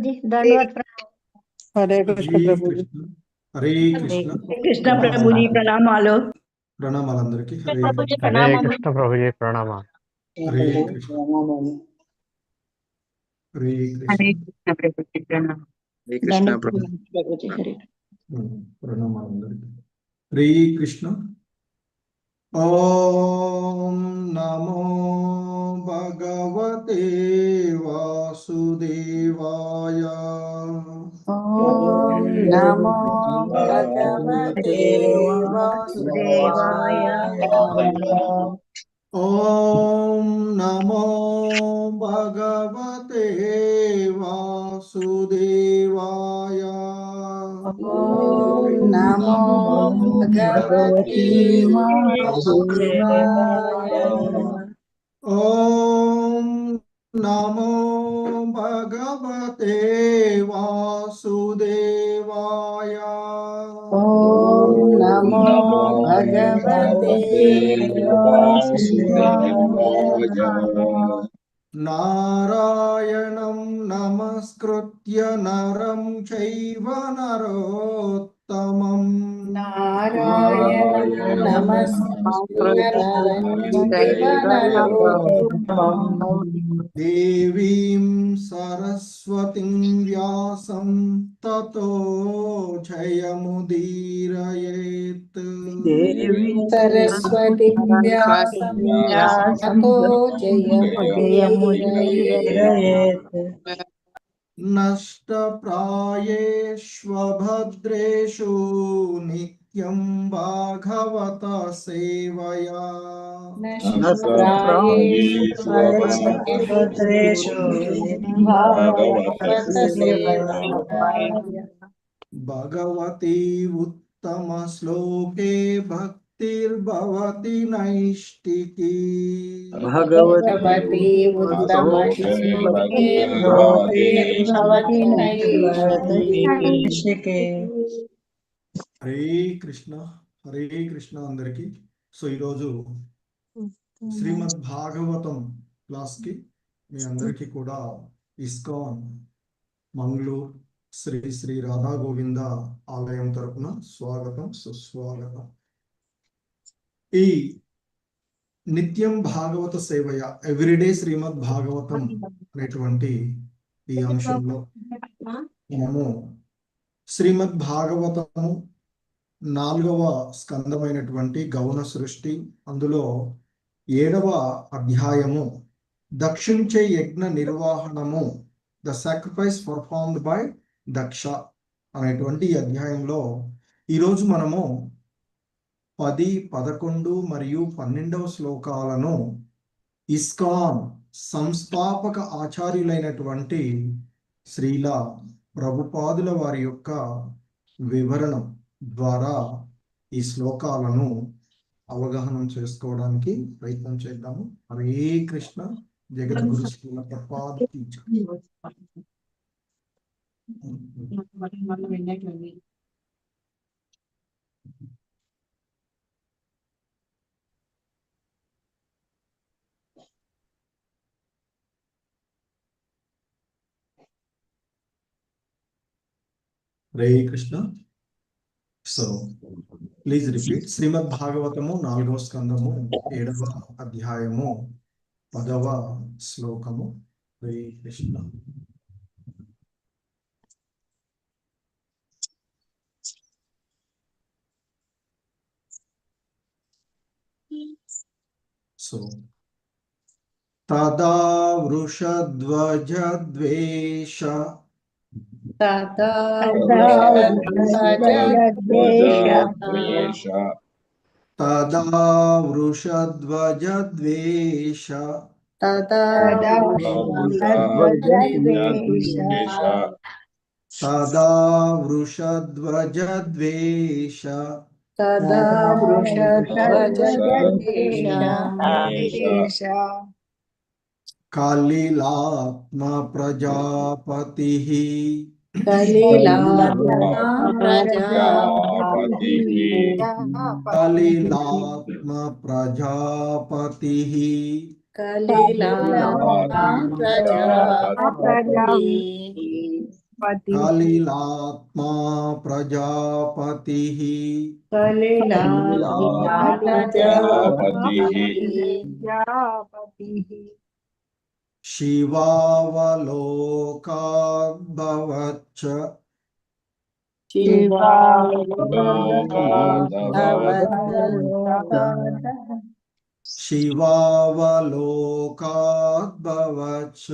जी दंडवत प्रणाम। हरे कृष्ण प्रभु जी। हरे हरे कृष्ण कृष्ण प्रभु जी प्रणाम आलो। ప్రణామాలందరికీ హరే प्रभु जी हरे प्रणाम कृष्ण प्रभु जी प्रणाम। హరే కృష్ణ హరే हरे కృష్ణ कृष्ण प्रभु जी प्रणाम। हरे कृष्ण प्रभु प्रभु जी हरे ప్రణామాలందరికీ హరే కృష్ణ ఓం నమో భగవతే వాసుదేవాయ ओम नमो भगवते वासुदेवाय। ఓం నమో భగవతే వాసుదేవాయ ओम नमो भगवते वासुदेवाय। ఓం నమో భగవతే వాసుదేవాయ ओम नमो भगवते वासुदेवाय। నారాయణం నమస్కృత్య నరం చైవ నరోత్తమం नारायणं नमस्कृत्य नरं चैव नरोत्तमम्। దేవీం సరస్వతిం వ్యాసం తతో జయముదీరయేత్ देवीं सरस्वतीं व्यासं ततो जयमुदीरयेत्। నష్టప్రాయేష్వభద్రేషు నిత్యం భాగవత సేవయా नष्टप्रायेषु भद्रेषु भागवत सेवया। భగవతి ఉత్తమ శ్లోకే భక్తిర్భవతి నైష్టికీ भगवती उत्तम श्लोके भवति नैष्टिके। హరే కృష్ణ అందరికి. సో ఈరోజు శ్రీమద్ భాగవతం క్లాస్ కి మీ అందరికీ కూడా ఇస్కాన్ మంగళూరు శ్రీ శ్రీ రాధా గోవింద ఆలయం తరపున స్వాగతం సుస్వాగతం. ఈ నిత్యం భాగవత సేవయ ఎవ్రీడే శ్రీమద్ భాగవతం అనేటువంటి ఈ అంశంలో మనము శ్రీమద్ భాగవతము 4వ స్కందమైనటువంటి గౌణ సృష్టి, అందులో 7వ అధ్యాయము దక్షించే యజ్ఞ నిర్వహణము, the sacrifice performed by Daksha అనేటువంటి ఈ అధ్యాయంలో ఈరోజు మనము 10, 11 మరియు 12వ శ్లోకాలను ఇస్కాన్ సంస్థాపక ఆచార్యులైనటువంటి శ్రీల ప్రభుపాదుల వారి యొక్క వివరణం ద్వారా ఈ శ్లోకాలను అవగాహనం చేసుకోవడానికి ప్రయత్నం చేద్దాము. హరే కృష్ణ. జగద్గురు శ్రీల ప్రభుపాద కీ జై. Hare Krishna. So please repeat. Srimad Bhagavatam 4వ స్కందము 7వ అధ్యాయము 10వ శ్లోకము. హరే కృష్ణ. సో తదా వృషధ్వజ ద్వేష तदा తదా వృషధ్వజ ద్వేష तदा తదా వృషధ్వజ ద్వేష तदा वृषध्वजद्वेष కలిలాత్మ ప్రజాపతిః कलिलात्मा प्रजापतिः కలిలాత్మ ప్రజాపతిః కలిలాత్మా ప్రజాపతి కలిలాత్మా ప్రజాపతిః కలిలాత్మా ప్రజాపతి శివావలోకాద్భవచ్చ శివావలోకాద్భవచ్చ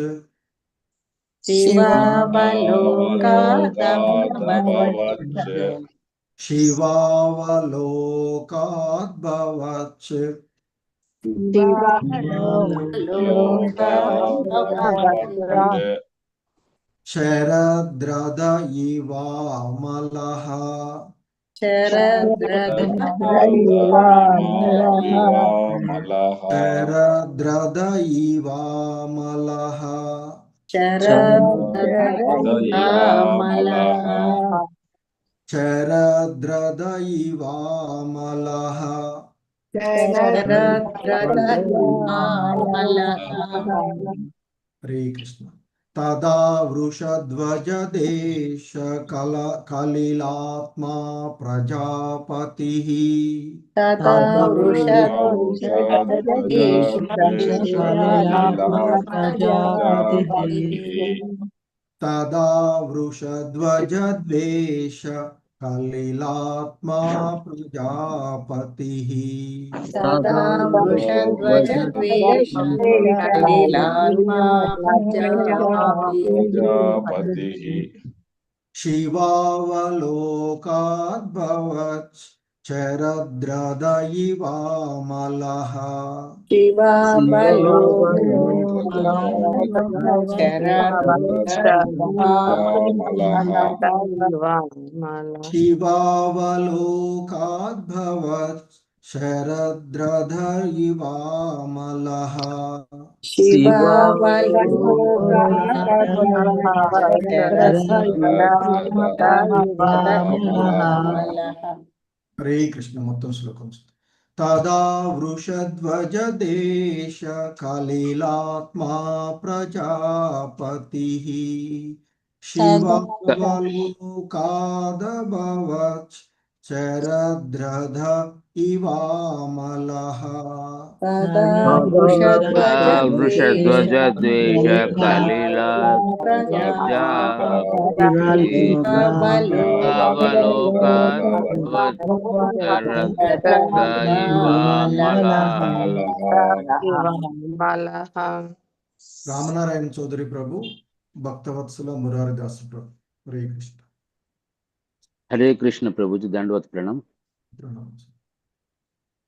శివావలోకాద్భవచ్చ శరద్రథ ఇవామలః శరద్రథ ఇవామలః శరద్రథ ఇవామలః హరే కృష్ణ తదా వృషధ్వజదేశ కలిలాత్మా ప్రజాపతిః తదా వృషధ్వజద్వేష కలిలాత్మా ప్రజాపతిః శివావలోకాద్భవచ్చ శరద్రథ ఇవామలః శివావలోకాద్భవచ్చ శరద్రథ ఇవామలః హరే కృష్ణ మొత్తం శ్లోకం తదా వృషధ్వజదేశ కలిలాత్మా ప్రజాపతిః శివావలోకాదభవచ్చ శరద్రథ ఇవామలః వృషధ్వజద్వేష రామనారాయణ చౌదరి ప్రభు భక్తవత్సల మురారిదాసు ప్రభు హరే కృష్ణ హరే కృష్ణ ప్రభుజీ దండవత్ ప్రణం.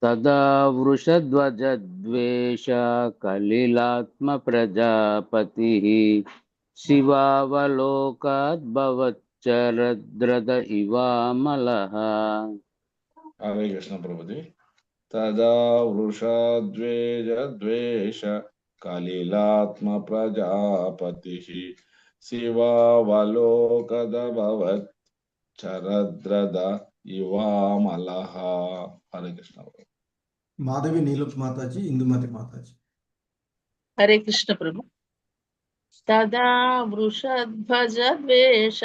తదా వృషధ్వజద్వేష కలిలాత్మ ప్రజాపతిః శివావలోకాద్భవచ్చరద్రథ ఇవామలః. హరే కృష్ణ ప్రభుజీ. తదా వృషధ్వజద్వేష కలిలాత్మ ప్రజాపతిః శివావలోకదభవత్ చరద్రథ ఇవామలః. హరే కృష్ణ. మాధవి నీలప్ మాతాజీ, ఇందుమతి మాతాజీ. హరే కృష్ణ ప్రభు. తదా వృషధ్వజద్వేష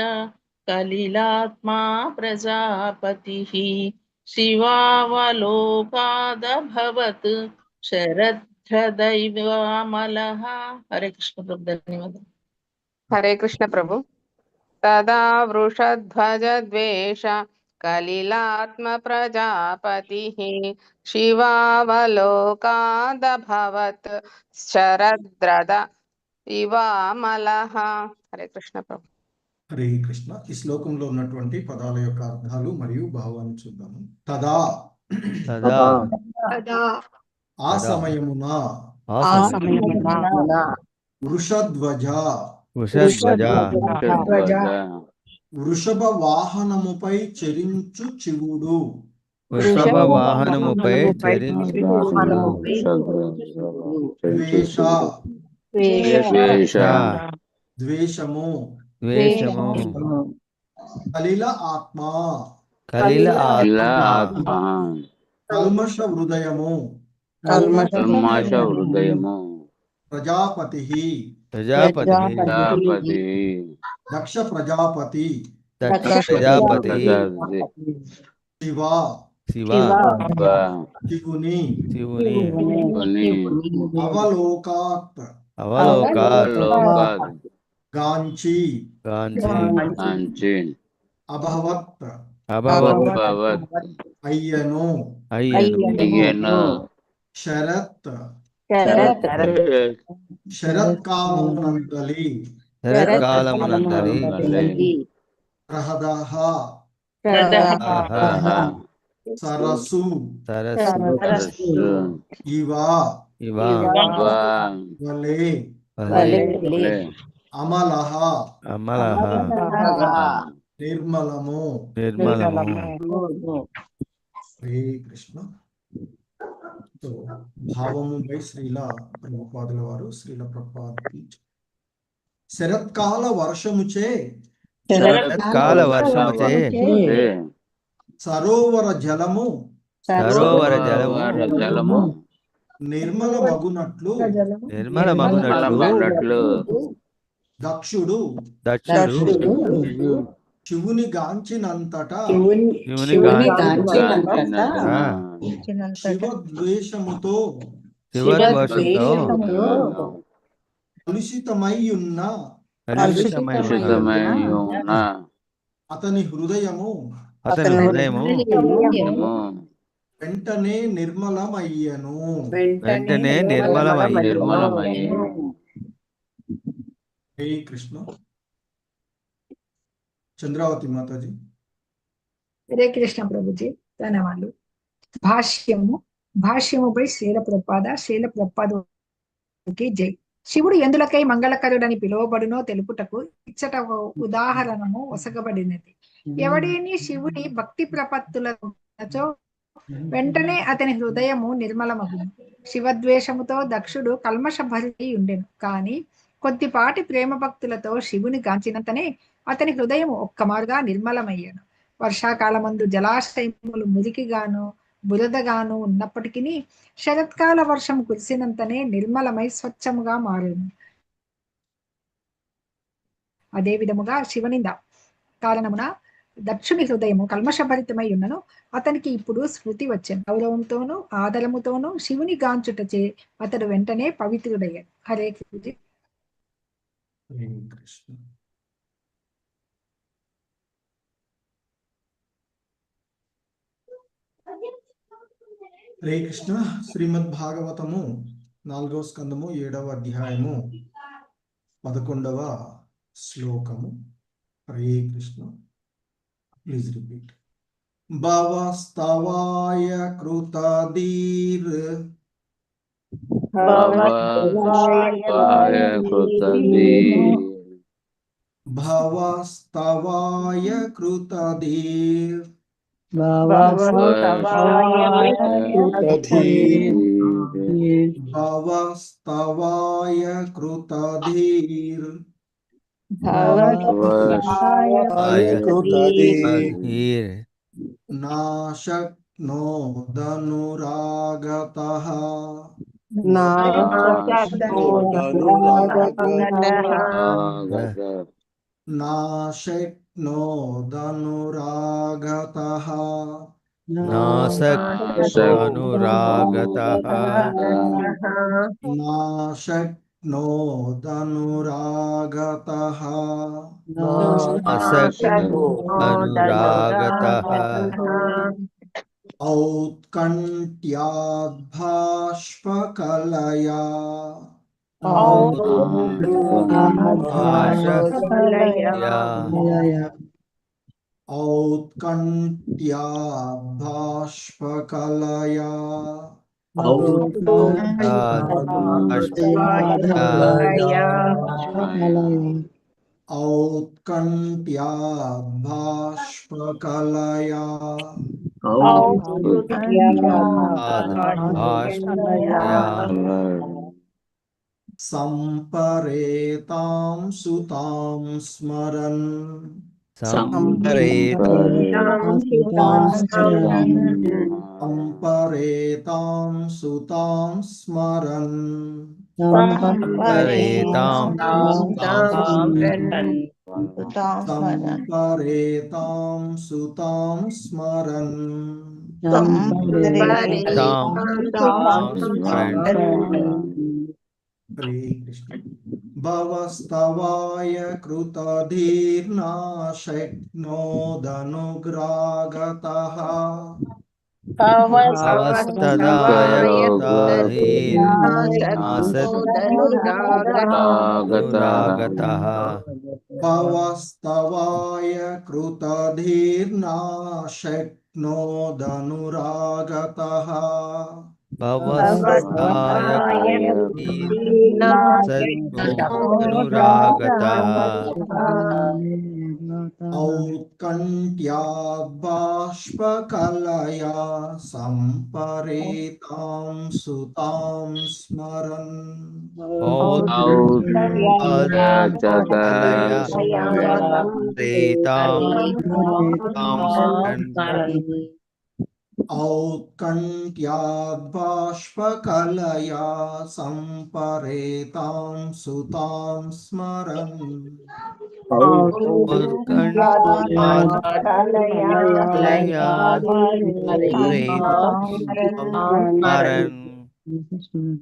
కలిలాత్మా ప్రజాపతిః శివావలోకాదభవత్ శరద్రథ ఇవామలః. హరే కృష్ణ ప్రభు, ధన్యవాదాలు. హరే కృష్ణ ప్రభు. తదా వృషధ్వజద్వేష కలిలాత్మ ప్రజాపతిః శివావలోకాదభవత్ శరద్రథ ఇవామలః. హరే కృష్ణ ప్రభు. హరే కృష్ణ. ఈ శ్లోకంలో ఉన్నటువంటి పదాల యొక్క అర్థాలు మరియు భావాన్ని చూద్దాము. తదా ఆ సమయమున వృషధ్వజ వృషభ వాహనముపై చెరించు శివుడు ద్వేషము కలిల ఆత్మ కల్మష హృదయము ప్రజాపతి ప్రజాపతి దక్ష ప్రజాపతి దక్ష ప్రజాపతి శివ శివ శివుని శివుని అవలోకాత్ అవలోకాత్ గాంచి కాంచి అభవత్ అభవత్ అయ్యను అయ్యను శరత్ శరత్కాలమునందలి శరత్కాలమునందలి ప్రహదః ఆహా సరస్సు సరస్సు ఇవ ఇవ వలే వలే అమలః అమలః నిర్మలము హరే కృష్ణ. సో భావము బై శ్రీల ప్రభుపాదుల వారు శ్రీల ప్రభుపాద శరత్కాల వర్షముచే శరత్కాల వర్షముచే సరోవర జలము జలము నిర్మల మగునట్లు దక్షుడు శివుని గాంచినంతటా శివద్వేషముతో కలుషితమై ఉన్న అతని హృదయము వెంటనే నిర్మలమయ్యను. హరే కృష్ణ. చంద్రావతి మాతాజీ. హరే కృష్ణ ప్రభుజీ, ధన్యవాదాలు. భాష్యముపై శీల ప్రభుపాదకి జై. శివుడు ఎందులకై మంగళకరుడని పిలువబడునో తెలుపుటకు ఇచ్చట ఒక ఉదాహరణము ఒసగబడినది. ఎవడేని శివుని భక్తి ప్రపత్తులతో వెంటనే అతని హృదయము నిర్మలమగును. శివద్వేషముతో దక్షుడు కల్మషభరితై ఉండెను. కాని కొద్దిపాటి ప్రేమ భక్తులతో శివుని గాంచినంతనే అతని హృదయము ఒక్కమారుగా నిర్మలమయ్యాను. వర్షాకాలమందు జలాశయములు మురికిగాను బురదగాను ఉన్నప్పటికీ శరత్కాల వర్షం కురిసినంతనే నిర్మలమై స్వచ్ఛముగా మారును. అదే విధముగా శివనింద కారణమున దక్షుని హృదయము కల్మషభరితమై ఉన్నను. అతనికి ఇప్పుడు స్మృతి వచ్చాను. గౌరవంతోనూ ఆదరముతోనూ శివుని గాంచుటచే అతడు వెంటనే పవిత్రుడయ్యాడు. హరే కృష్ణ. హరే కృష్ణ. శ్రీమద్ భాగవతము 4వ స్కందము 7వ అధ్యాయము 11వ శ్లోకము. హరే కృష్ణ. Please repeat. భవస్తవాయ కృతధీర్ భవస్తవాయ కృతధీర్ భవస్తవాయ కృతధీర్ నాశక్నోదనురాగతః నాశక్నోదనురాగతః నాశక్నోదనురాగతః ఔత్కంఠ్యాద్భాష్పకలయా ఔత్కంఠ్యాద్భాష్పకలయా ఔత్కంఠ్యాద్భాష్పకలయా సంపరేతాం సుతాం స్మరన్ సంపరేతాం సుతాం స్మరన్ సంపరేతాం సంపరేతాం సుతాం స్మరన్. హరే కృష్ణ. భవస్తవాయ కృతధీర్నా శక్నోదనుగ్రాగతః. భవస్తవాయ కృతధీర్నా శక్నోదనురాగతః. ఔత్కంఠ్యాద్బాష్పకలయా సంపరేతాం సుతాం స్మరన్. ఔత్కంఠ్యాద్బాష్పకలయా సంపరేతాం సుతాం స్మరన్.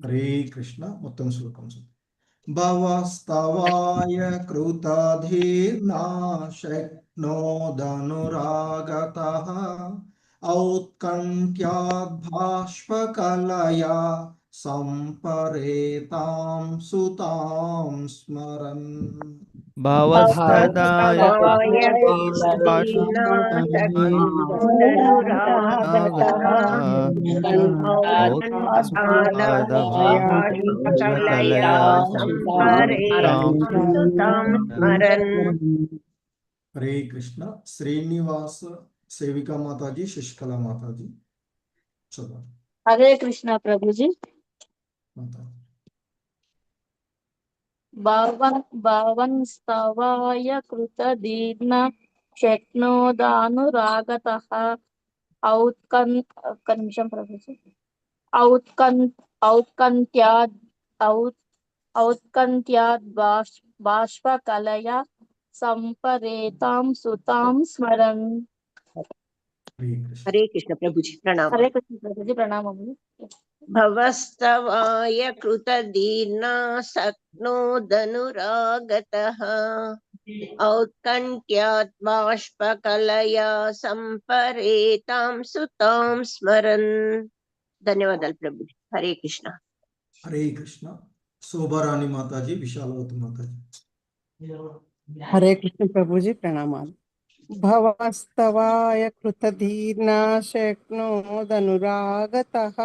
హరే కృష్ణ. మొత్తం శ్లోకం. భవస్తవాయ కృతధీర్నా శక్నోదనురాగతః. ఔత్కంఠ్యాద్బాష్పకలయా సంపరేతాం సుతాం స్మరన్. హరే కృష్ణ. శ్రీనివాస సేవికా మాతాజీ, శశికళా మాతాజీ చదవండి. హరే కృష్ణ ప్రభుజీ. మాతాజీ. భవన్ స్తవాయ కృతదీర్ణ శక్నోదానురాగతః. ఒక్క నిమిషం ప్రభుజీ. ఔత్కంఠ్యాద్ బాష్పకలయా సంపరేతాం సుతాం స్మరన్. హరే కృష్ణ ప్రభుజీ ప్రణామం. హరే కృష్ణ ప్రభుజీ ప్రణామములు. భవస్తవాయ కృతదీర్ణా శక్నోదనురాగతః. ఔత్కంఠ్యాద్ బాష్పకలయా సంపరేతాం సుతాం స్మరన్. ధన్యవాదాలు ప్రభుజీ. హరే కృష్ణ. హరే కృష్ణ. శోభారాణి మాతాజీ, విశాలవతి మాతాజీ. హరే కృష్ణ ప్రభుజీ ప్రణామాలు. భవస్తవాయ కృతధీర్నా శక్నోదనురాగతః.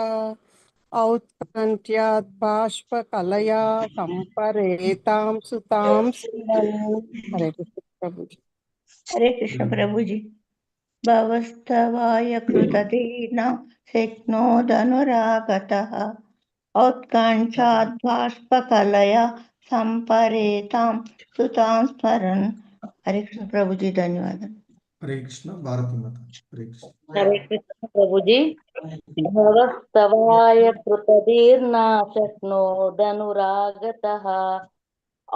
ఔత్కంఠ్యాద్ బాష్పకలయా సంపరేతాం సుతాం స్మరన్. హరే కృష్ణ ప్రభుజీ. హరే కృష్ణ ప్రభుజీ. భవస్తవాయ కృతదీర్ణ శక్నోదనురాగతః. ఔత్కంఠ్యాద్ బాష్పకలయా సంపరేతాం సుతాం స్మరన్. హరే కృష్ణ ప్రభుజీ. ధన్యవాదాలు. హరే కృష్ణ. భారతి మాతాజీ. హరే కృష్ణ. హరే కృష్ణ ప్రభుజీ. భవస్తవాయ కృతదీర్ణ శక్నోదనురాగతః.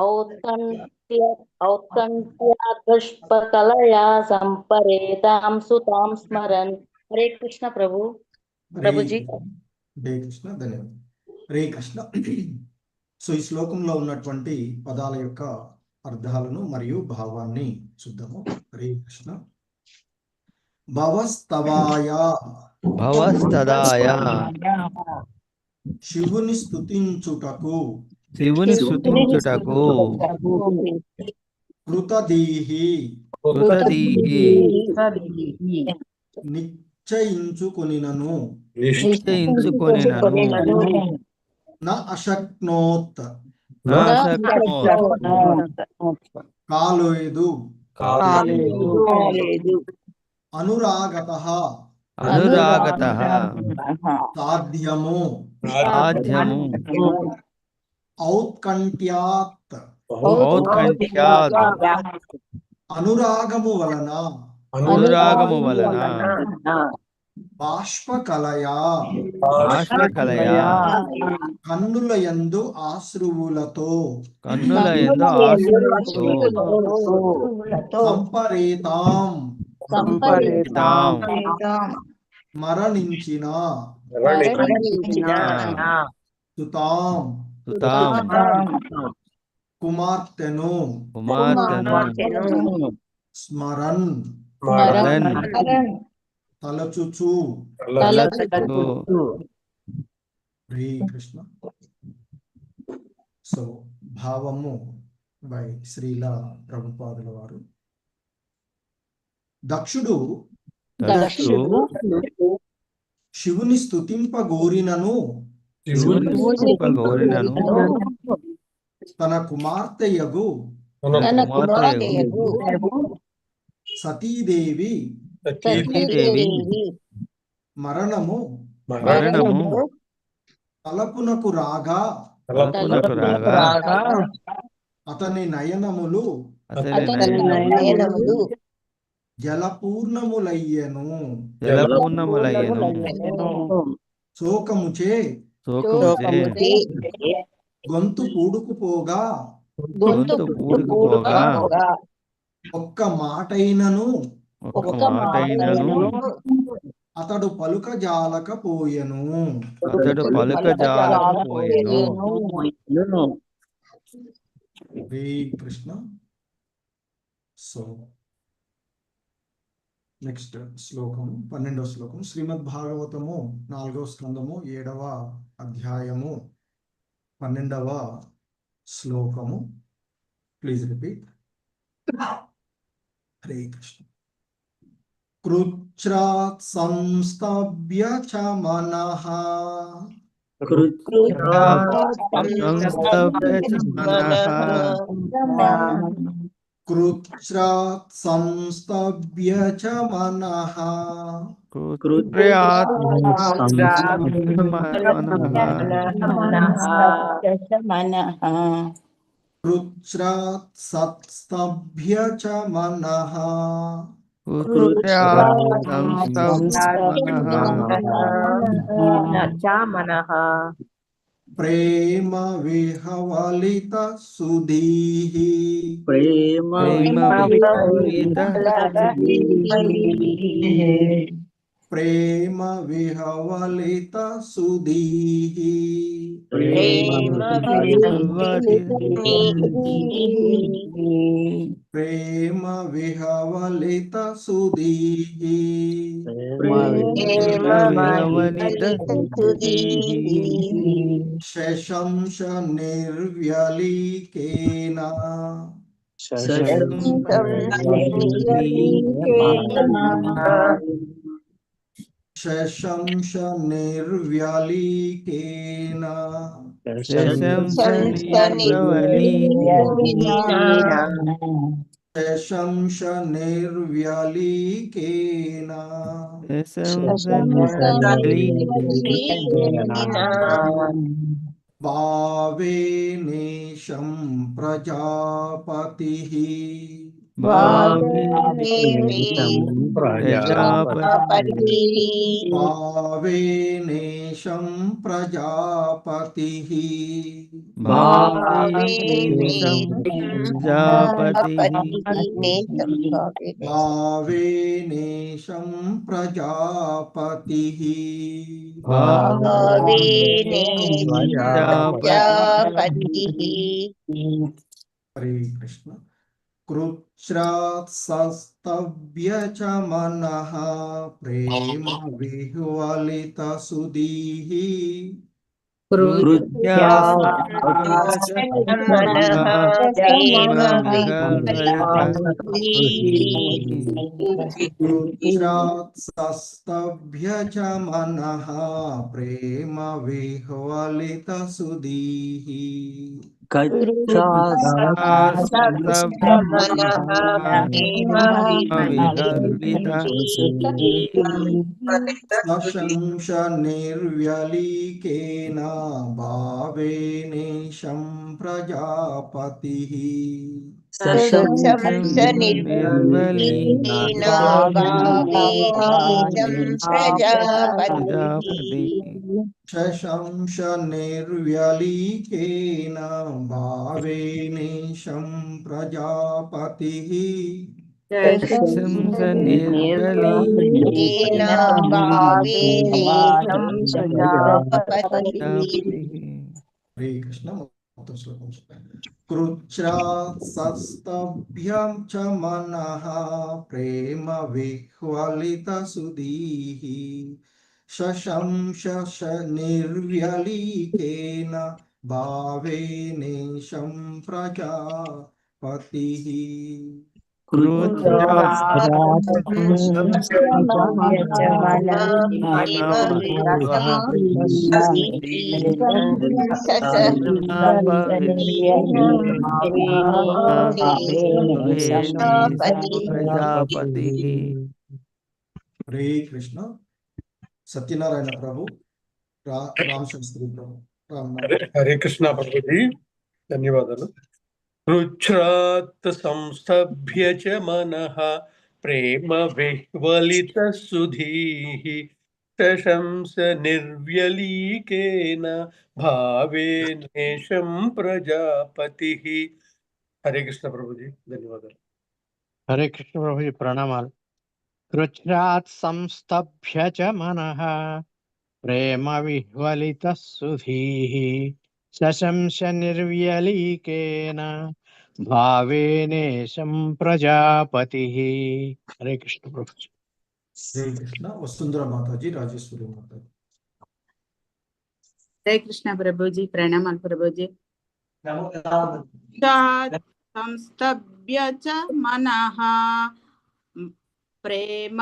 ఔత్కంఠ్యాద్బాష్పకలయా సంపరేతాం సుతాం స్మరన్. హరే కృష్ణ ప్రభుజీ. హరే కృష్ణ. ధన్యవాదాలు. హరే కృష్ణ. సో ఈ శ్లోకంలో ఉన్నటువంటి పదాల యొక్క అర్థాలను మరియు భావాన్ని చూద్దాము. హరే కృష్ణ. భవస్తవాయ శివుని స్తుతించుటకు. కృతదీహి నిశ్చయించుకొనినను. నా అశక్నోత్ కాలేదు. అనురాగతః సాధ్యము. ఔత్కంఠ్యాత్ అనురాగము వలన బాష్పకలయా బాష్పకలయా కన్నుల యందు ఆశ్రువులతో కన్నులయందు ఆశ్రుతో సంపరేతాం సంపరితాం మరణించిన సుతాం సుతాం కుమార్తెను కుమార్తెను స్మరన్ మరన్ తలచుచు తలచుచు హరే కృష్ణ. సో భావము బై శ్రీల ప్రభుపాదుల వారు. దక్షుడు శివుని స్తుతింపగోరినను తన కుమార్తెయగు సతీదేవి మరణము తలపునకు రాగా అతని నయనములు జలపూర్ణములయ్యెను. శోకముచే గొంతు పూడుకుపోగా ఒక్క మాటైనను అతడు పలుకజాలకపోయెను. హరే కృష్ణ. సో నెక్స్ట్ శ్లోకం 12వ శ్లోకం. శ్రీమద్ భాగవతము 4వ స్కందము 7వ అధ్యాయము 12వ శ్లోకము. Please repeat. హరే కృష్ణ. కృచ్ఛ్రాత్ సంస్తభ్య చ మనః కృచ్ఛ్రాత్ సంస్తభ్య చ మనః కృచ్ఛ్రాత్ సంస్తభ్య చ మనః ప్రేమ విహవలిత సుధీః ప్రేమ విహవలిత సుధీః ప్రేమ విహవలిత సుధీః శశంస నిర్వ్యలీకేన శశంస నిర్వ్యలీకేన శశంస నిర్వ్యలీకేన భావేనేశం ప్రజాపతిః భావేనేశం ప్రజాపతిః భావేనేశం ప్రజాపతిః హరే కృష్ణ. కృచ్ఛ్రాత్ సంస్తభ్య చ మనః ప్రేమ విహ్వలిత సుధీః కృచ్ఛ్రాత్ సంస్తభ్య చ మనః ప్రేమ విహ్వలిత సుధీః సశంస నిర్వ్యలీకేన భావేనేశం ప్రజాపతి సశంస నిర్వలీకేన భావేనేశం ప్రజాపతి శశంస నిర్వ్యలీకేన భావేనేశం ప్రజాపతి నిర్వలీకేన భావేనేశం ప్రజాపతి. హరే కృష్ణ. మొత్తం శ్లోకం కృచ్ఛ్రాసస్తభ్యం చ మనః ప్రేమ విహ్వలిత సుధీః శశంస నిర్వ్యలీకేన భావేనేశం ప్రజాపతిః. హరే కృష్ణ. సత్యనారాయణ ప్రభు, రామశాస్త్రి ప్రభు. హరే కృష్ణ ప్రభుజీ, ధన్యవాదాలు. కృచ్ఛ్రాత్ సంస్థభ్య చ మనః ప్రేమ విహ్వలిత సుధీః శశంస నిర్వ్యలీకేన భావేనేశం ప్రజాపతిః. హరే కృష్ణ ప్రభుజీ, ధన్యవాదాలు. హరే కృష్ణ ప్రభుజీ, ప్రణామాలు. కృచ్ఛ్రాత్ సంస్థభ్య చ మనః ప్రేమ విహ్వలిత సుధీః శశంస నిర్వ్యలీకేన భావేనేశం ప్రజాపతిః. హరే కృష్ణ ప్రభుజీ. హరే కృష్ణ. వసుంధర మాతాజీ, రాజేశ్వరి మాతాజీ. హరే కృష్ణ ప్రభుజీ, ప్రణామాలు ప్రభుజీ. సంస్థభ్య చ మనః ప్రేమ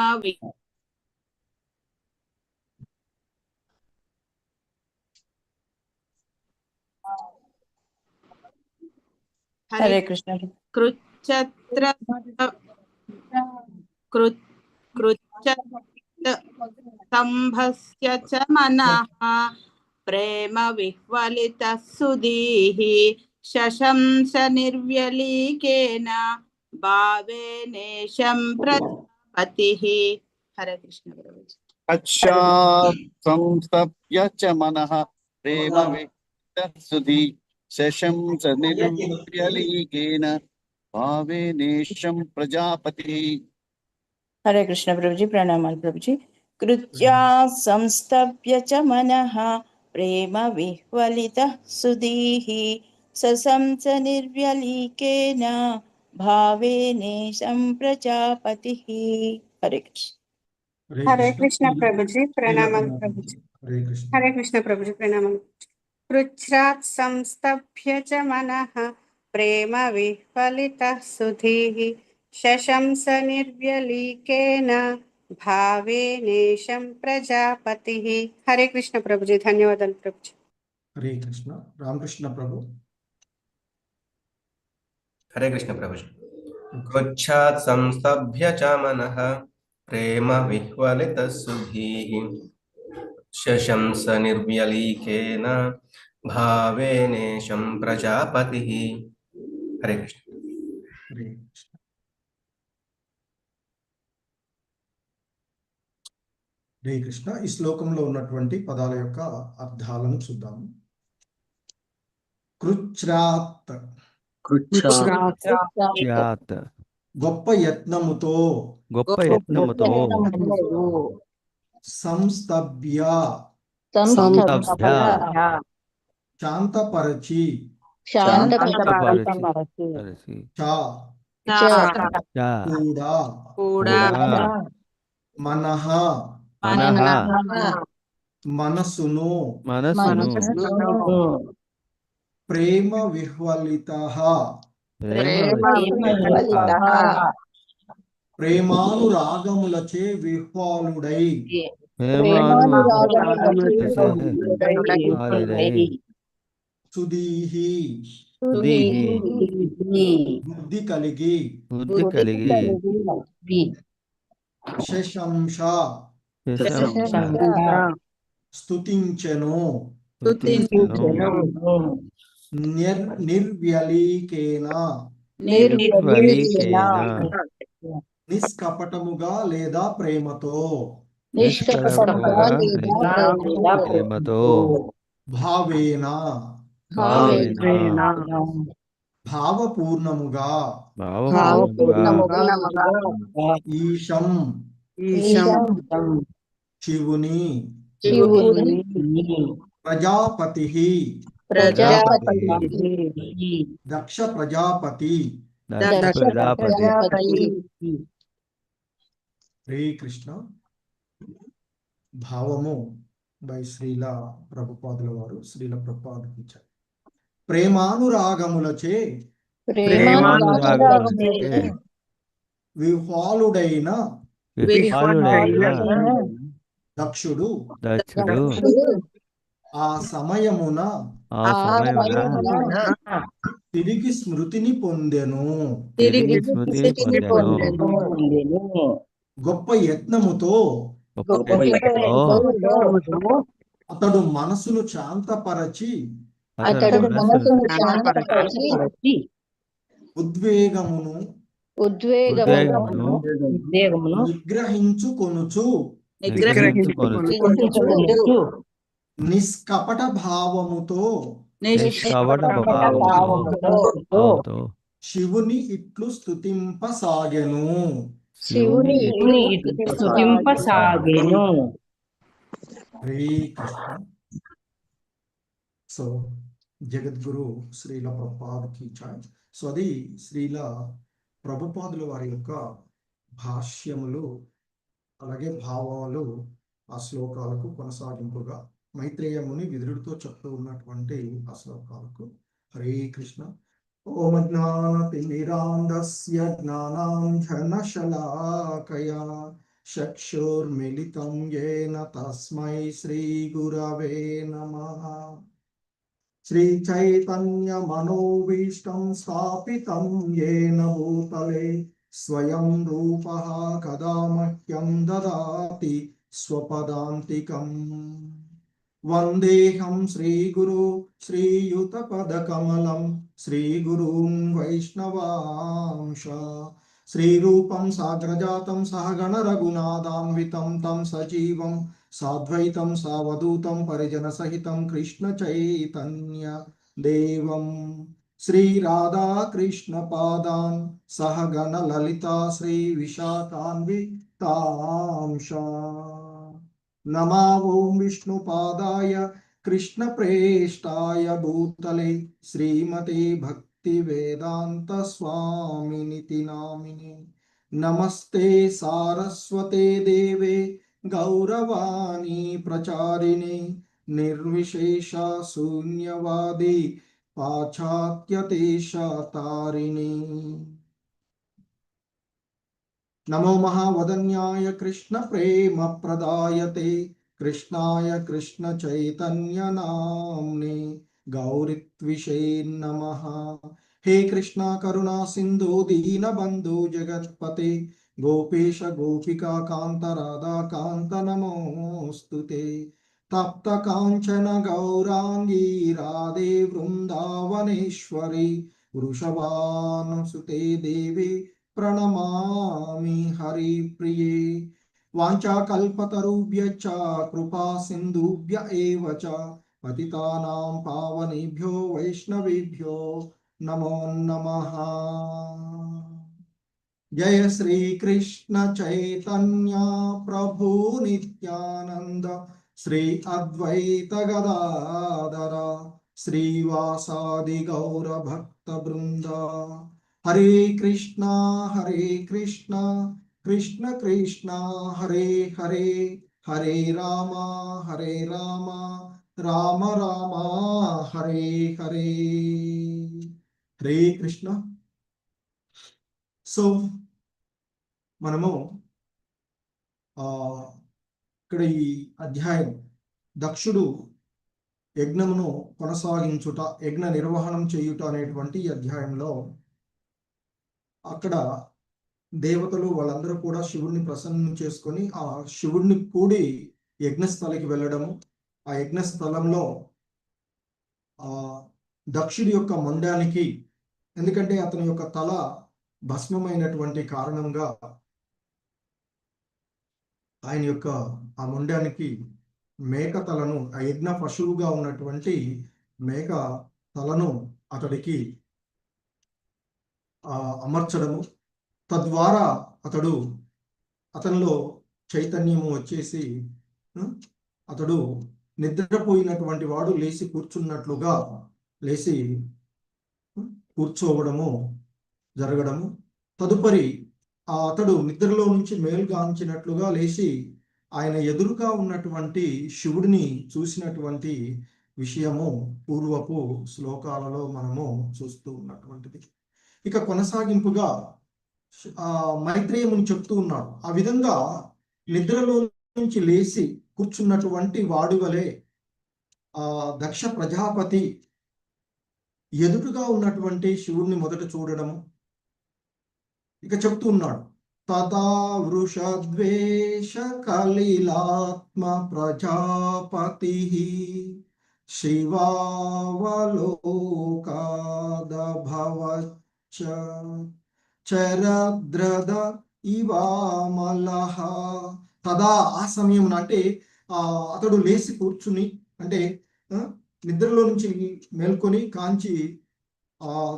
హరే కృష్ణ. కృచ్ఛత్ర సంభస్య చ మనః ప్రేమ విహ్వలిత సుధీః శశంస నిర్వ్యలీకేన భావేనేశం ప్రజాపతిః. హరే కృష్ణ ప్రభుజీ. సంస్థభ్య చ మనః ప్రేమ విహ్వలిత సుధీః శశంస నిర్వ్యలీకేన భావేనేశం ప్రజాపతిః. హరే కృష్ణ ప్రభుజీ, ప్రణామాలు ప్రభుజీ. కృత్యా సంస్థభ్య చ మనః ప్రేమ విహ్వలిత సుధీః సశంస నిర్వ్యలీకేన భావేనేశం ప్రజాపతిః. హరే కృష్ణ. హరే కృష్ణ ప్రభుజీ, ప్రణామాలు ప్రభుజీ. హరే కృష్ణ ప్రభుజీ, ప్రణామాలు. కృచ్ఛ్రాత్ సంస్థభ్య చ మనః ప్రేమ విహ్వలిత సుధీః శశంస నిర్వ్యలీకేన భావేనేశం ప్రజాపతిః. హరే కృష్ణ ప్రభుజీ, ధన్యవాదాలు ప్రభుజీ. హరే కృష్ణ. రామకృష్ణ ప్రభు. హరే కృష్ణ ప్రభుజీ. కృచ్ఛ్రాత్ సంస్థభ్య చ మనః ప్రేమ విహ్వలిత సుధీః శశంస నిర్వ్యలీకేన భావేనేశం ప్రజాపతిః. హరే కృష్ణ. హరే కృష్ణ. హరే కృష్ణ. ఈ శ్లోకంలో ఉన్నటువంటి పదాల యొక్క అర్థాలను చూద్దాము. కృచ్ఛ్రాత్ గొప్ప యత్నముతో, సంస్థభ్య శాంతపరచి, కూడా మనః మనసును ప్రేమ విహ్వలితః ప్రేమానురాగములచే విహ్వాలుడై సుధీః సుధీహి బుద్ధి కలిగి బుద్ధి కలిగి శశంష శశంస స్తుతించెను స్తుతించెను నిర్వ్యలీకేన నిర్వలీకేన నిష్కపటముగా లేదా ప్రేమతో నిష్కపటముగా లేదా ప్రేమతో భావేన భావేన భావపూర్ణముగా భావపూర్ణముగా ఈశం శివుని ప్రజాపతి దక్ష ప్రజాపతి హరే కృష్ణ. భావము బై శ్రీల ప్రభుపాదుల వారు శ్రీల ప్రభుపాదులకు ఇచ్చారు. ప్రేమానురాగములచే విహ్వాలుడైన దక్షుడు ఆ సమయమున తిరిగి స్మృతిని పొందెను. గొప్ప యత్నముతో అతడు మనసును శాంతపరచి ఉద్వేగమును నిగ్రహించుకొనుచు నిష్కపట భావముతో శివుని ఇట్లు స్తుతింపసాగెను. హరే కృష్ణ. సో జగద్గురు శ్రీల ప్రభుపాదకి చాయ్. సో అది శ్రీల ప్రభుపాదుల వారి యొక్క భాష్యములు, అలాగే భావాలు ఆ శ్లోకాలకు కొనసాగింపుగా మైత్రేయముని విదురుడితో చెప్తూ ఉన్నటువంటి ఆ శ్లోకాలకు. హరే కృష్ణ. ఓం జ్ఞానతిమిరాంధస్య జ్ఞానాంజనశలాకయా చక్షుర్మిలితం యేన తస్మై శ్రీ గురవే నమః. శ్రీ చైతన్య మనోభీష్టం స్థాపితం యేన భూతలే స్వయం రూపః కదా మహ్యం దదాతి స్వపదాంతికం. వందేహం శ్రీగురు శ్రీయుతపదకమలం శ్రీగురుం వైష్ణవాంశ. శ్రీరూపం సాగ్రజాతం సహగణ రఘునాథాన్వితం తం సజీవం సాద్వైతం సావధూతం పరిజన సహితం కృష్ణ చైతన్య దేవం. శ్రీ రాధా కృష్ణ పాదాన్ సహగణ లలితా శ్రీ విశాఖాన్వితాంశ. నమో ఓం విష్ణుపాదాయ కృష్ణ ప్రేష్టాయ భూతలే శ్రీమతే భక్తి వేదాంత స్వామినితి నామిని. నమస్తే సారస్వతే దేవే గౌరవాణి ప్రచారిణి నిర్విశేష శూన్యవాది పాశ్చాత్యదేశతారిణి. నమో మహావదన్యాయ కృష్ణ ప్రేమ ప్రదాయతే కృష్ణాయ కృష్ణ చైతన్య నామ్నే గౌరిత్విషే నమః. హే కృష్ణ కరుణా సింధు దీనబంధు జగత్పతే గోపేశ గోపికా కాంత రాధా కాంత నమోస్తుతే. తప్త కాంచన గౌరాంగీ రాధే వృందావనేశ్వరి వృషభానుసుతే దేవి ప్రణమామి హరిప్రియే. వాంఛాకల్పతరుభ్యశ్చ కృపా సింధుభ్య ఏవ చ పతితానాం పావనేభ్యో వైష్ణవేభ్యో నమో నమః. జయ శ్రీ కృష్ణ చైతన్య ప్రభు నిత్యానంద శ్రీ అద్వైత గదాధర శ్రీవాసాది గౌర భక్త బృంద. హరే కృష్ణ కృష్ణ కృష్ణ హరే హరే హరే రామ రామ రామ హరే హరే. హరే కృష్ణ. సో మనము ఇక్కడ ఈ అధ్యాయం దక్షుడు యజ్ఞమును కొనసాగించుట, యజ్ఞ నిర్వహణం చేయుట అనేటువంటి ఈ అధ్యాయంలో అక్కడ దేవతలు వాళ్ళందరూ కూడా శివుడిని ప్రసన్నం చేసుకొని ఆ శివుడిని కూడి యజ్ఞస్థలికి వెళ్ళడము, ఆ యజ్ఞస్థలంలో ఆ దక్షుడి యొక్క మొండానికి, ఎందుకంటే అతని యొక్క తల భస్మమైనటువంటి కారణంగా ఆయన యొక్క ఆ మొండానికి మేక తలను, ఆ యజ్ఞ పశువుగా ఉన్నటువంటి మేక తలను అతడికి అమర్చడము, తద్వారా అతనిలో చైతన్యము వచ్చేసి అతడు నిద్రపోయినటువంటి వాడు లేచి కూర్చున్నట్లుగా లేచి కూర్చోవడము జరగడము, తదుపరి అతడు నిద్రలో నుంచి మేల్గాంచినట్లుగా లేచి ఆయన ఎదురుగా ఉన్నటువంటి శివుడిని చూసినటువంటి విషయము పూర్వపు శ్లోకాలలో మనము చూస్తూ ఉన్నటువంటిది. ఇక కొనసాగింపుగా మైత్రేయముని చెప్తూ ఉన్నాడు, ఆ విధంగా నిద్రలో నుంచి లేచి కూర్చున్నటువంటి వాడి వలె దక్ష ప్రజాపతి ఎదురుగా ఉన్నటువంటి శివుడిని మొదట చూడడము. ఇక చెప్తూ ఉన్నాడు, తదా వృషద్వేష కలిలాత్మ ప్రజాపతి శివావలోకాదభవచ్చ చరద్రద ఇవామలహ. తదా ఆ సమయం అంటే అతడు లేచి కూర్చుని, అంటే నిద్రలో నుంచి మేల్కొని కాంచి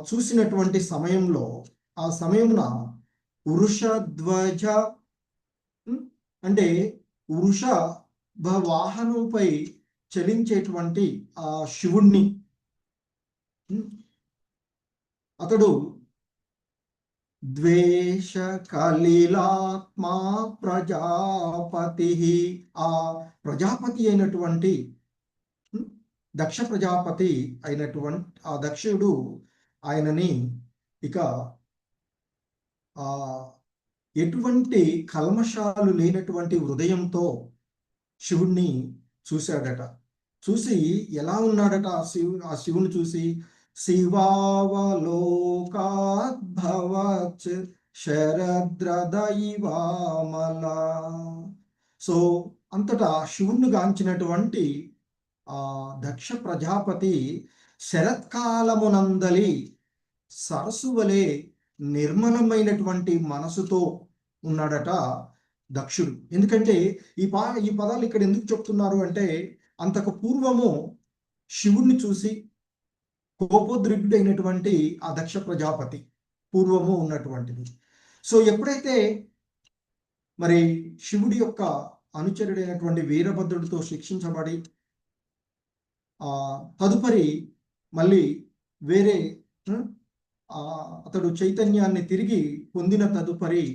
చూసినటువంటి సమయంలో, ఆ సమయమున వృషధ్వజ అంటే వృష వాహనంపై చలించేటువంటి ఆ శివుణ్ణి అతడు ద్వేష కలిలాత్మా ప్రజాపతి, ఆ ప్రజాపతి అయినటువంటి దక్ష ప్రజాపతి అయినటువంటి ఆ దక్షుడు ఆయనని ఇక ఎటువంటి కల్మషాలు లేనటువంటి హృదయంతో శివుణ్ణి చూశాడట. చూసి ఎలా ఉన్నాడట ఆ శివుని చూసి, శివావలోకాద్భవచ్చ శరద్రదైవామల. సో అంతటా శివుణ్ణి గాంచినటువంటి ఆ దక్ష ప్రజాపతి శరత్కాలమునందలి సరస్సు వలె నిర్మలమైనటువంటి మనసుతో ఉన్నాడట దక్షుడు. ఎందుకంటే ఈ పదాలు ఇక్కడ ఎందుకు చెప్తున్నారు అంటే, అంతకు పూర్వము శివుణ్ణి చూసి కోపోద్రిక్తుడైనటువంటి ఆ దక్ష ప్రజాపతి పూర్వము ఉన్నటువంటిది. సో ఎప్పుడైతే మరి శివుడి యొక్క అనుచరుడైనటువంటి వీరభద్రుడితో శిక్షించబడి తదుపరి మళ్ళీ వేరే అతడు చైతన్యాన్ని తిరిగి పొందిన తదుపరి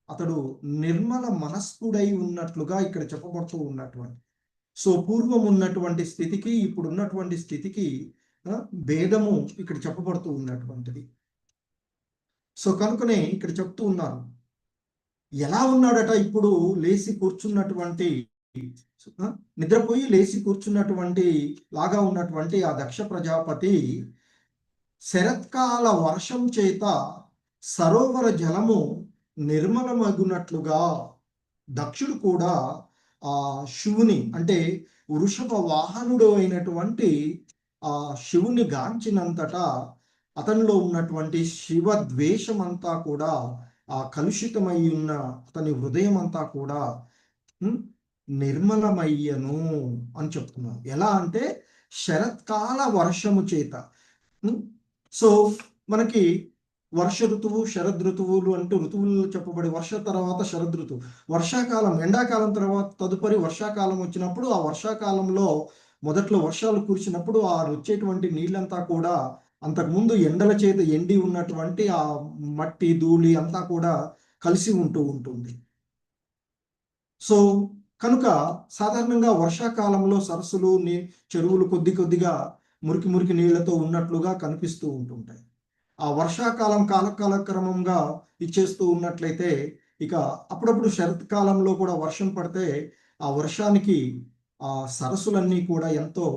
అతడు నిర్మల మనస్కుడై ఉన్నట్లుగా ఇక్కడ చెప్పబడుతూ ఉన్నటువంటి. సో పూర్వం ఉన్నటువంటి స్థితికి ఇప్పుడు ఉన్నటువంటి స్థితికి భేదము ఇక్కడ చెప్పబడుతూ ఉన్నటువంటిది. సో కనుకనే ఇక్కడ చెప్తూ ఉన్నారు, ఎలా ఉన్నాడట ఇప్పుడు లేచి కూర్చున్నటువంటి, నిద్రపోయి లేచి కూర్చున్నటువంటి లాగా ఉన్నటువంటి ఆ దక్ష ప్రజాపతి శరత్కాల వర్షం చేత సరోవర జలము నిర్మలమగునట్లుగా దక్షుడు కూడా ఆ శివుని, అంటే వృషభ వాహనుడు అయినటువంటి ఆ శివుని గాంచినంతటా అతనిలో ఉన్నటువంటి శివ ద్వేషం అంతా కూడా ఆ కలుషితమై ఉన్న అతని హృదయం అంతా కూడా నిర్మలమయ్యను అని చెప్తున్నారు. ఎలా అంటే శరత్కాల వర్షము చేత. సో మనకి వర్ష ఋతువు, శరద్ ఋతువులు అంటూ ఋతువుల్లో చెప్పబడి, వర్ష తర్వాత శరద్ ఋతువు, వర్షాకాలం, ఎండాకాలం తర్వాత తదుపరి వర్షాకాలం వచ్చినప్పుడు, ఆ వర్షాకాలంలో మొదట్లో వర్షాలు కురిసినప్పుడు ఆ వచ్చేటువంటి నీళ్ళంతా కూడా అంతకుముందు ఎండల చేత ఎండి ఉన్నటువంటి ఆ మట్టి ధూళి అంతా కూడా కలిసి ఉంటుంది. సో కనుక సాధారణంగా వర్షాకాలంలో సరస్సులు, చెరువులు కొద్దిగా మురికి నీళ్లతో ఉన్నట్లుగా కనిపిస్తూ ఉంటుంటాయి. ఆ వర్షాకాలం కాలక్రమంగా ఇచ్చేస్తూ ఉన్నట్లయితే ఇక అప్పుడప్పుడు శరత్కాలంలో కూడా వర్షం పడితే ఆ వర్షానికి ఆ సరస్సులన్నీ కూడా ఎంతో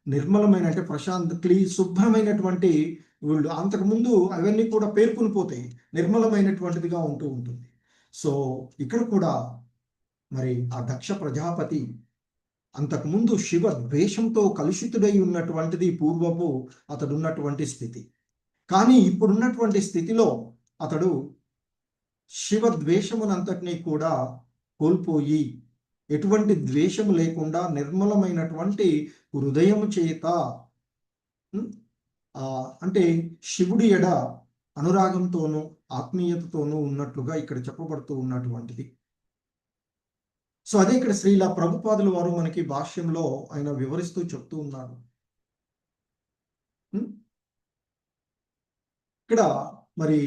నిర్మలమైన అంటే శుభ్రమైనటువంటి వీళ్ళు అంతకుముందు అవన్నీ కూడా పేర్కొని పోతాయి, నిర్మలమైనటువంటిదిగా ఉంటూ ఉంటుంది. సో ఇక్కడ కూడా మరి ఆ దక్ష ప్రజాపతి అంతకుముందు శివ ద్వేషంతో కలుషితుడై ఉన్నటువంటిది పూర్వపు అతడు ఉన్నటువంటి స్థితి. కానీ ఇప్పుడున్నటువంటి స్థితిలో అతడు శివ ద్వేషమునంతటినీ కూడా కోల్పోయి ఎటువంటి ద్వేషము లేకుండా నిర్మలమైనటువంటి హృదయము చేత అంటే శివుడి ఎడ అనురాగంతోనూ ఆత్మీయతతోనూ ఉన్నట్లుగా ఇక్కడ చెప్పబడుతూ ఉన్నటువంటిది. సో అదే ఇక్కడ శ్రీల ప్రభుపాదుల వారు మనకి భాష్యంలో ఆయన వివరిస్తూ చెప్తూ ఉన్నారు. ఇక్కడ మరి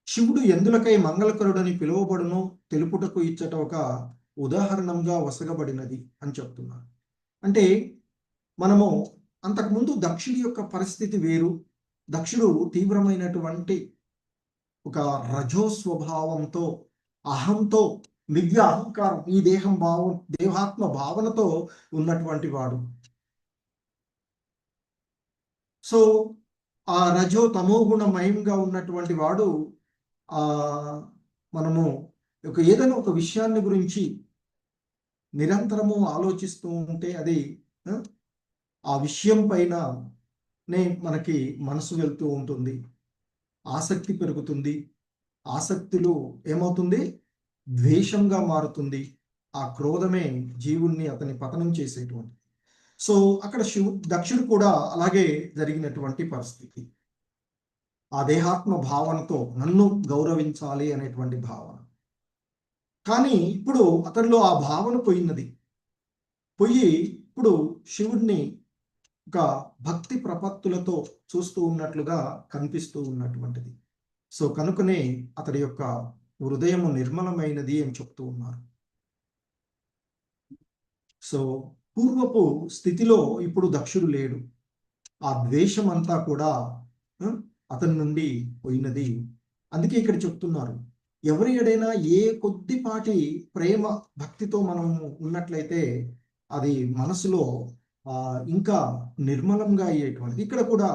శివుడు ఎందులకై మంగళకరుడని పిలువబడును తెలుపుటకు ఇచ్చట ఒక ఉదాహరణంగా వసగబడినది అని చెప్తున్నారు. అంటే మనము అంతకుముందు దక్షుడి యొక్క పరిస్థితి వేరు. దక్షుడు తీవ్రమైనటువంటి ఒక రజో స్వభావంతో, అహంతో, మిథ్య అహంకారం, ఈ దేహాత్మ భావనతో ఉన్నటువంటి వాడు. సో ఆ రజో తమోగుణమయంగా ఉన్నటువంటి వాడు మనము ఏదైనా ఒక విషయాన్ని గురించి నిరంతరము ఆలోచిస్తూ ఉంటే అది ఆ విషయం పైననే మనకి మనసు వెళ్తూ ఉంటుంది, ఆసక్తి పెరుగుతుంది. ఆసక్తిలో ఏమవుతుంది? ద్వేషంగా మారుతుంది. ఆ క్రోధమే జీవుణ్ణి అతని పతనం చేసేటువంటి. సో అక్కడ దక్షుడు కూడా అలాగే జరిగినటువంటి పరిస్థితి. ఆ దేహాత్మ భావనతో నన్ను గౌరవించాలి అనేటువంటి భావన. కానీ ఇప్పుడు అతనిలో ఆ భావన పోయి ఇప్పుడు శివుడిని ఒక భక్తి ప్రపత్తులతో చూస్తూ ఉన్నట్లుగా కనిపిస్తూ ఉన్నటువంటిది. సో కనుకనే అతడి యొక్క హృదయము నిర్మలమైనది అని చెప్తూ ఉన్నారు. సో పూర్వపు స్థితిలో ఇప్పుడు దక్షుడు లేడు. ఆ ద్వేషం అంతా కూడా అతని నుండి పోయినది. అందుకే ఇక్కడ చెప్తున్నారు, ఎవరి ఎడైనా ఏ కొద్దిపాటి ప్రేమ భక్తితో మనం ఉన్నట్లయితే అది మనసులో ఇంకా నిర్మలంగా అయ్యేటువంటిది. ఇక్కడ కూడా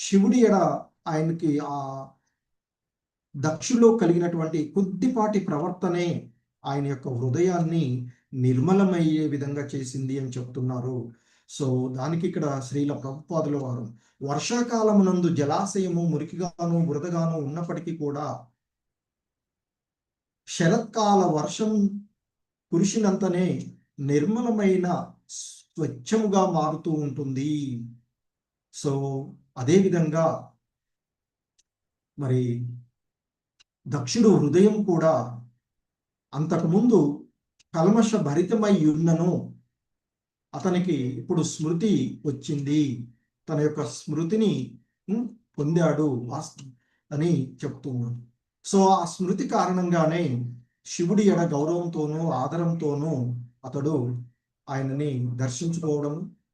శివుడి ఎడ ఆయనకి ఆ దక్షులో కలిగినటువంటి కొద్దిపాటి ప్రవర్తనే ఆయన యొక్క హృదయాన్ని నిర్మలమయ్యే విధంగా చేసింది అని చెప్తున్నారు. సో దానికి ఇక్కడ శ్రీల ప్రభుపాదుల వారు వర్షాకాలమునందు జలాశయము మురికిగాను బురదగాను ఉన్నప్పటికీ కూడా శరత్కాల వర్షం కురిసినంతనే నిర్మలమైన స్వచ్ఛముగా మారుతూ ఉంటుంది. సో అదేవిధంగా మరి దక్షుడు హృదయం కూడా అంతకుముందు కల్మష భరితమై ఉన్నను అతనికి ఇప్పుడు స్మృతి వచ్చింది, తన యొక్క స్మృతిని పొందాడు అని చెప్తున్నాడు. సో ఆ స్మృతి కారణంగానే శివుడి ఎడ గౌరవంతోనూ ఆదరంతోనూ అతడు ఆయనని దర్శించుకోవడం,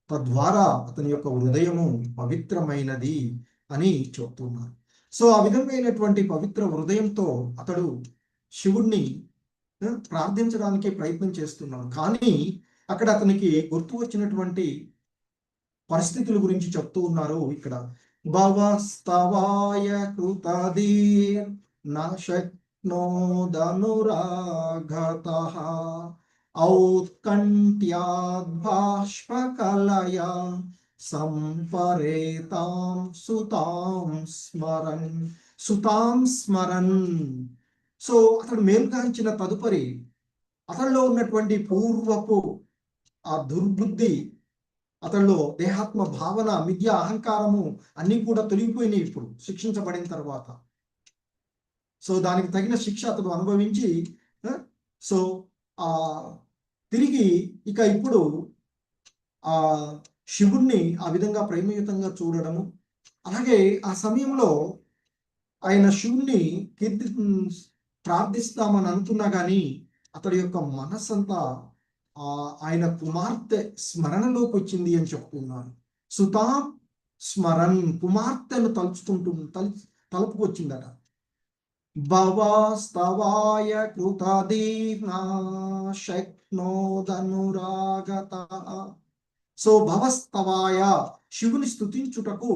తద్వారా అతని యొక్క హృదయము పవిత్రమైనది అని చెప్తున్నారు. సో ఆ విధమైనటువంటి పవిత్ర హృదయంతో అతడు శివుణ్ణి ప్రార్థించడానికి ప్రయత్నం చేస్తున్నాడు. కానీ అక్కడ అతనికి గుర్తు వచ్చినటువంటి పరిస్థితుల గురించి చెప్తూ ఉన్నారు. ఇక్కడ భవస్తవాయ కృతధీర్ నశక్నోదనురాగతః ఔత్కంఠ్యాద్బాష్పకలయా సంపరేతాం సుతాం స్మరన్. సో అతడు మేల్కాంచిన తదుపరి అతడిలో ఉన్నటువంటి పూర్వపు ఆ దుర్బుద్ధి, అతడిలో దేహాత్మ భావన, మిథ్య అహంకారము అన్నీ కూడా తొలగిపోయినాయి ఇప్పుడు శిక్షించబడిన తర్వాత. సో దానికి తగిన శిక్ష అతడు అనుభవించి సో తిరిగి ఇక ఇప్పుడు ఆ శివుణ్ణి ఆ విధంగా ప్రేమయుతంగా చూడడము, అలాగే ఆ సమయంలో ఆయన శివుణ్ణి ప్రార్థిస్తామని అనుకున్నా కానీ అతడి యొక్క మనస్సంతా ఆయన కుమార్తె స్మరణలోకి వచ్చింది అని చెప్తున్నాను. సుతాం స్మరణ్, కుమార్తెను తలుపుకొచ్చిందట. భవస్తవాయ కృతధీర్నా శక్నోదనురాగత. సో భవస్తవాయ శివుని స్తుతించుటకు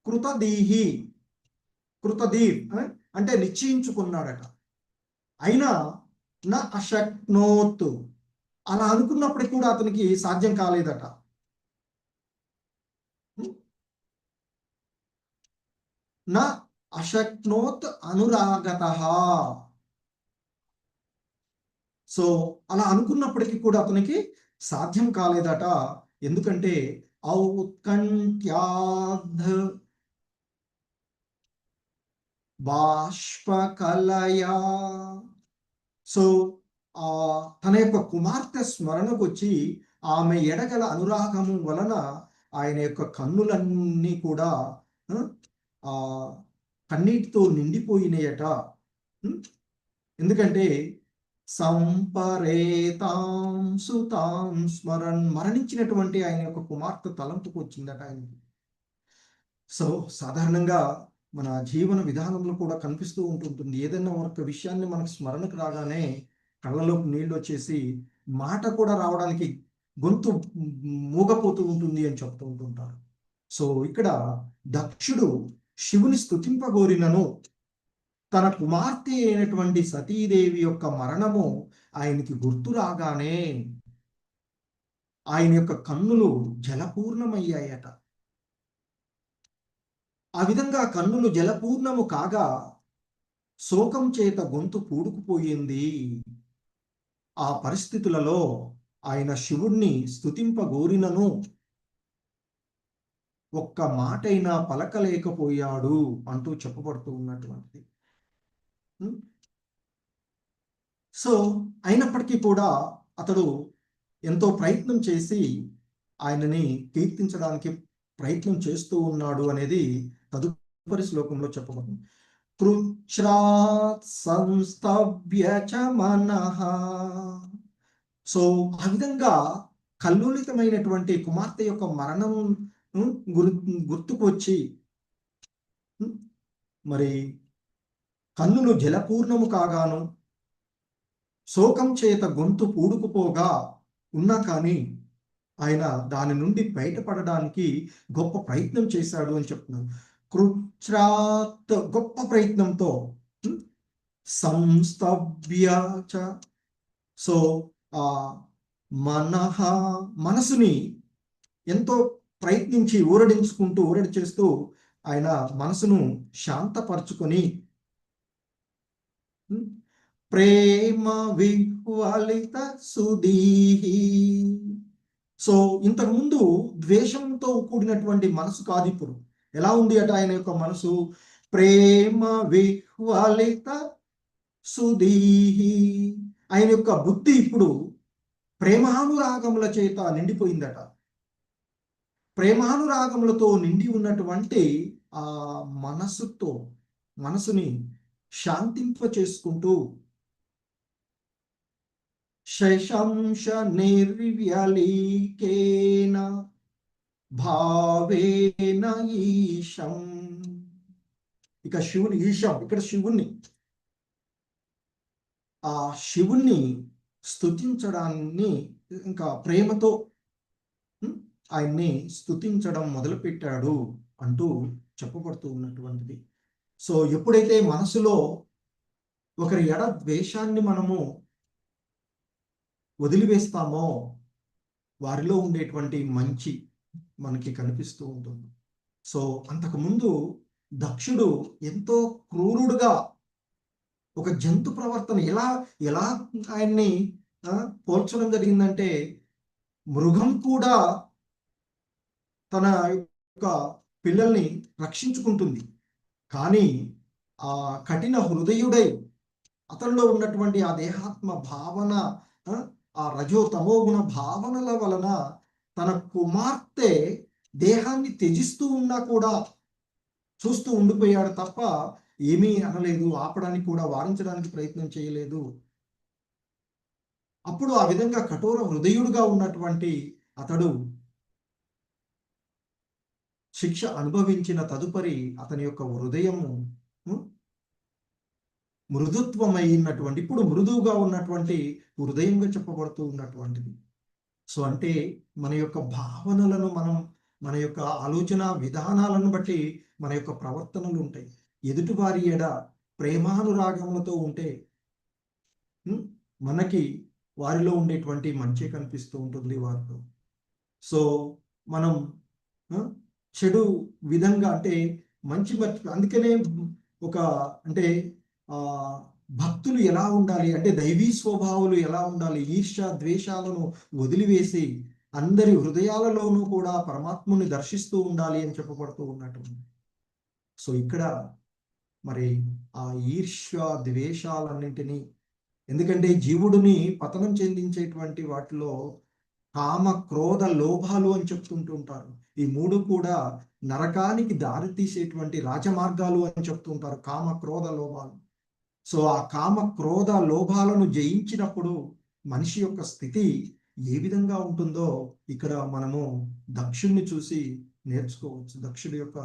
కృతదీహి అంటే నిశ్చయించుకున్నాడట. అయినా నా అశక్నోత్ అలా అనుకున్నప్పటికీ కూడా అతనికి సాధ్యం కాలేదట. నా అశక్నోత్ అనురాగత. సో అలా అనుకున్నప్పటికీ కూడా అతనికి సాధ్యం కాలేదట. ఎందుకంటే ఔత్కంఠ్యాద్ బాష్పకలయా. సో తన యొక్క కుమార్తె స్మరణకు వచ్చి ఆమె ఎడగల అనురాగము వలన ఆయన యొక్క కన్నులన్నీ కూడా కన్నీటితో నిండిపోయినాయట. ఎందుకంటే సంపరేతాం సుతాం స్మరణ్, మరణించినటువంటి ఆయన యొక్క కుమార్తె తలంపుకు వచ్చిందట ఆయనకి. సో సాధారణంగా మన జీవన విధానంలో కూడా కనిపిస్తూ ఉంటుంటుంది. ఏదైనా ఒక విషయాన్ని మనకు స్మరణకు రాగానే కళ్ళలోకి నీళ్ళు వచ్చేసి మాట కూడా రావడానికి గొంతు మూగపోతూ ఉంటుంది అని చెప్తూ ఉంటుంటారు. సో ఇక్కడ దక్షుడు శివుని స్తుతింపగోరినను తన కుమార్తె అయినటువంటి సతీదేవి యొక్క మరణము ఆయనకి గుర్తు రాగానే ఆయన యొక్క కన్నులు జలపూర్ణమయ్యాయట. ఆ విధంగా కన్నులు జలపూర్ణము కాగా శోకం చేత గొంతు పూడుకుపోయింది. ఆ పరిస్థితులలో ఆయన శివుణ్ణి స్తుతింపగోరినను ఒక్క మాటైనా పలకలేకపోయాడు అంటూ చెప్పబడుతూ ఉన్నటువంటిది. సో అయినప్పటికీ కూడా అతడు ఎంతో ప్రయత్నం చేసి ఆయనని కీర్తించడానికి ప్రయత్నం చేస్తూ ఉన్నాడు అనేది తదుపరి శ్లోకంలో చెప్పబడింది. కృచ్ఛ్రాత్ సంస్తభ్య చ మనః. సో ఆ విధంగా కల్లోలితమైనటువంటి కుమార్తె యొక్క మరణం గుర్తుకు వచ్చి మరి కన్నులు జలపూర్ణము కాగాను శోకం చేత గొంతు పూడుకుపోగా ఉన్నా కానీ ఆయన దాని నుండి బయటపడడానికి గొప్ప ప్రయత్నం చేశాడు అని చెప్తున్నాను. కృచ్ఛ్రాత్ గొప్ప ప్రయత్నంతో, సంస్తభ్య చ సో మనః మనసుని ఎంతో ప్రయత్నించి ఊరడి చేస్తూ ఆయన మనసును శాంతపరచుకొని ప్రేమ విహ్వలిత సుధీహి. సో ఇంతకుముందు ద్వేషంతో కూడినటువంటి మనసు కాదు, ఇప్పుడు ఎలా ఉంది అట ఆయన యొక్క మనసు? ప్రేమ విహ్వలిత సుధీహి. ఆయన యొక్క బుద్ధి ఇప్పుడు ప్రేమానురాగముల చేత నిండిపోయిందట. ప్రేమానురాగములతో నిండి ఉన్నటువంటి ఆ మనసుని శాంతింప చేసుకుంటూ శశంశ నిర్వ్యలీకేన భావేన ఈశం. ఇక శివుని ఈశం, ఇక్కడ శివుణ్ణి స్తుతించడాన్ని ఇంకా ప్రేమతో ఆయన్ని స్తుతించడం మొదలుపెట్టాడు అంటూ చెప్పబడుతూ ఉన్నటువంటిది. సో ఎప్పుడైతే మనసులో ఒకరి ఎడ ద్వేషాన్ని మనము వదిలివేస్తామో వారిలో ఉండేటువంటి మంచి మనకి కనిపిస్తూ ఉంటుంది. సో అంతకుముందు దక్షుడు ఎంతో క్రూరుడుగా ఒక జంతు ప్రవర్తన ఎలా ఆయన్ని పోల్చడం జరిగిందంటే, మృగం కూడా తన యొక్క పిల్లల్ని రక్షించుకుంటుంది, కానీ ఆ కఠిన హృదయుడై అతనిలో ఉన్నటువంటి ఆ దేహాత్మ భావన, ఆ రజో తమోగుణ భావనల వలన తన కుమార్తె దేహాన్ని త్యజిస్తూ ఉన్నా కూడా చూస్తూ ఉండిపోయాడు తప్ప ఏమీ అనలేదు, ఆపడానికి కూడా వారించడానికి ప్రయత్నం చేయలేదు. అప్పుడు ఆ విధంగా కఠోర హృదయుడుగా ఉన్నటువంటి అతడు శిక్ష అనుభవించిన తదుపరి అతని యొక్క హృదయము మృదుత్వమైనటువంటి, ఇప్పుడు మృదువుగా ఉన్నటువంటి హృదయంగా చెప్పబడుతూ ఉన్నటువంటిది. సో అంటే మన యొక్క భావనలను మన యొక్క ఆలోచన విధానాలను బట్టి మన యొక్క ప్రవర్తనలు ఉంటాయి. ఎదుటివారి ఎడ ప్రేమానురాగములతో ఉంటే మనకి వారిలో ఉండేటువంటి మంచి కనిపిస్తూ ఉంటుంది వారితో. సో మనం చెడు విధంగా అంటే మంచి అందుకనే ఒక అంటే భక్తులు ఎలా ఉండాలి అంటే దైవీ స్వభావాలు ఎలా ఉండాలి, ఈర్ష్య ద్వేషాలను వదిలివేసి అందరి హృదయాలలోనూ కూడా పరమాత్ముని దర్శిస్తూ ఉండాలి అని చెప్పబడుతూ ఉన్నట్టు. సో ఇక్కడ మరి ఆ ఈర్ష్య ద్వేషాలన్నింటినీ, ఎందుకంటే జీవుడిని పతనం చెందించేటువంటి వాటిలో కామ క్రోధ లోభాలు అని చెప్తుంటూ ఉంటారు. ఈ మూడు కూడా నరకానికి దారి తీసేటువంటి రాజమార్గాలు అని చెప్తుంటారు, కామ క్రోధ లోభాలు. సో ఆ కామ క్రోధ లోభాలను జయించినప్పుడు మనిషి యొక్క స్థితి ఏ విధంగా ఉంటుందో ఇక్కడ మనము దక్షుణ్ణి చూసి నేర్చుకోవచ్చు. దక్షుడి యొక్క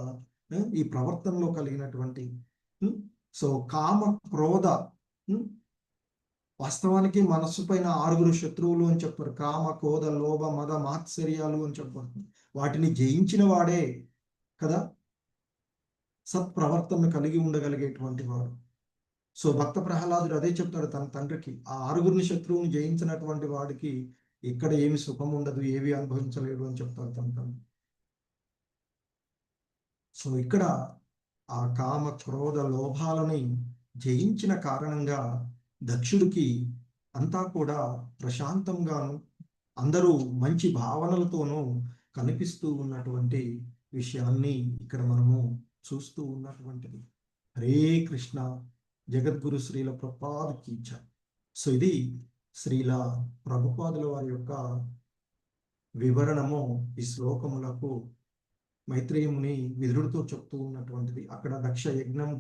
ఈ ప్రవర్తనలో కలిగినటువంటి సో కామ క్రోధ, వాస్తవానికి మనస్సు పైన 6 శత్రువులు అని చెప్పారు. కామ క్రోధ లోభ మద మాత్సర్యాలు అని చెప్పారు. వాటిని జయించిన వాడే కదా సత్ప్రవర్తన కలిగి ఉండగలిగేటువంటి వాడు. సో భక్త ప్రహ్లాదుడు అదే చెప్తాడు తన తండ్రికి, ఆ 6 శత్రువుని జయించినటువంటి వాడికి ఇక్కడ ఏమి సుఖం ఉండదు, ఏవి అనుభవించలేడు అని చెప్తాడు తన తండ్రి. సో ఇక్కడ ఆ కామ క్రోధ లోభాలని జయించిన కారణంగా దక్షుడికి అంతా కూడా ప్రశాంతంగాను అందరూ మంచి భావనలతోనూ కనిపిస్తూ ఉన్నటువంటి విషయాన్ని ఇక్కడ మనము చూస్తూ ఉన్నటువంటిది. హరే కృష్ణ. జగద్గురు శ్రీల ప్రభుపాద కీ జై. సో ఇది శ్రీల ప్రభుపాదుల వారి యొక్క వివరణము ఈ శ్లోకములకు మైత్రేయముని విదురుడితో చెప్తూ ఉన్నటువంటిది. అక్కడ దక్ష యజ్ఞం